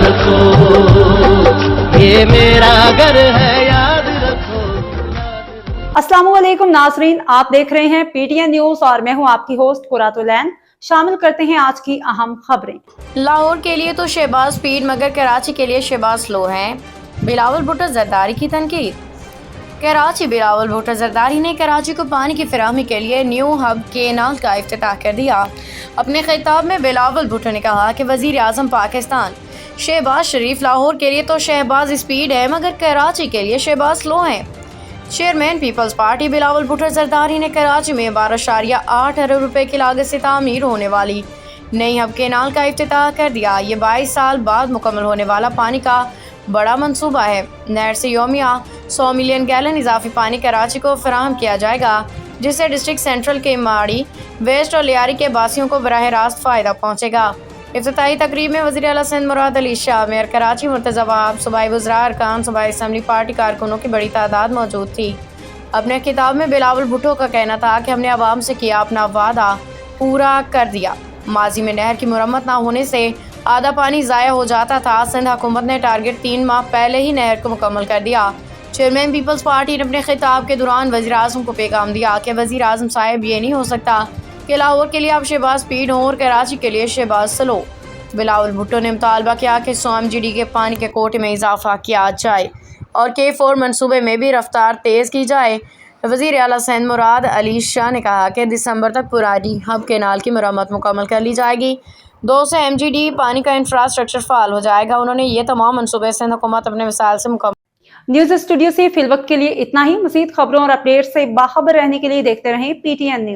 رکھو، یہ میرا گھر ہے یاد رکھو۔ السلام علیکم ناظرین، آپ دیکھ رہے ہیں پی ٹی این نیوز اور میں ہوں آپ کی ہوسٹ قرۃ العین۔ شامل کرتے ہیں آج کی اہم خبریں۔ لاہور کے لیے تو شہباز سپیڈ مگر کراچی کے لیے شہباز سلو ہیں، بلاول بھٹو زرداری کی تنقید۔ کراچی بلاول بھٹو زرداری نے کراچی کو پانی کی فراہمی کے لیے نیو ہب کینال کا افتتاح کر دیا۔ اپنے خطاب میں بلاول بھٹو نے کہا کہ وزیر اعظم پاکستان شہباز شریف لاہور کے لیے تو شہباز سپیڈ ہے مگر کراچی کے لیے شہباز سلو ہیں۔ Chairman Peoples Party Bilawal Bhutto Zardari نے کراچی میں 12.8 ارب روپے کی لاگت سے تعمیر ہونے والی نئی ہب کینال کا افتتاح کر دیا۔ یہ 22 سال بعد مکمل ہونے والا پانی کا بڑا منصوبہ ہے۔ نہر سے یومیہ 100 ملین گیلن اضافی پانی کراچی کو فراہم کیا جائے گا، جس سے ڈسٹرکٹ سینٹرل کے ماڑی، ویسٹ اور لیاری کے باسیوں کو براہ راست فائدہ پہنچے گا۔ افتتاحی تقریب میں وزیر اعلیٰ سندھ مراد علی شاہ، میئر کراچی مرتضی وہاب، صوبائی وزراء، ارکان صوبائی اسمبلی، پارٹی کارکنوں کی بڑی تعداد موجود تھی۔ اپنے خطاب میں بلاول بھٹو کا کہنا تھا کہ ہم نے عوام سے کیا اپنا وعدہ پورا کر دیا۔ ماضی میں نہر کی مرمت نہ ہونے سے آدھا پانی ضائع ہو جاتا تھا۔ سندھ حکومت نے ٹارگٹ 3 ماہ پہلے ہی نہر کو مکمل کر دیا۔ چیئرمین پیپلز پارٹی نے اپنے خطاب کے دوران وزیر اعظم کو پیغام دیا کہ وزیر اعظم صاحب، یہ نہیں ہو سکتا کہ لاہور کے لیے آپ شہباز سپیڈ ہوں اور کراچی کے لیے شہباز سلو۔ بلاول بھٹو نے مطالبہ کیا کہ 100 MGD کے پانی کے کوٹے میں اضافہ کیا جائے اور K4 منصوبے میں بھی رفتار تیز کی جائے۔ وزیر اعلیٰ سندھ مراد علی شاہ نے کہا کہ دسمبر تک پرانی ہب کینال کی مرمت مکمل کر لی جائے گی، 200 MGD پانی کا انفراسٹرکچر فعال ہو جائے گا۔ انہوں نے یہ تمام منصوبے سندھ حکومت اپنے وسائل سے مکمل۔ نیوز اسٹوڈیو سے فی الوقت کے لیے اتنا ہی۔ مزید خبروں اور اپڈیٹ سے باخبر رہنے کے لیے دیکھتے رہیں PTN نیوز۔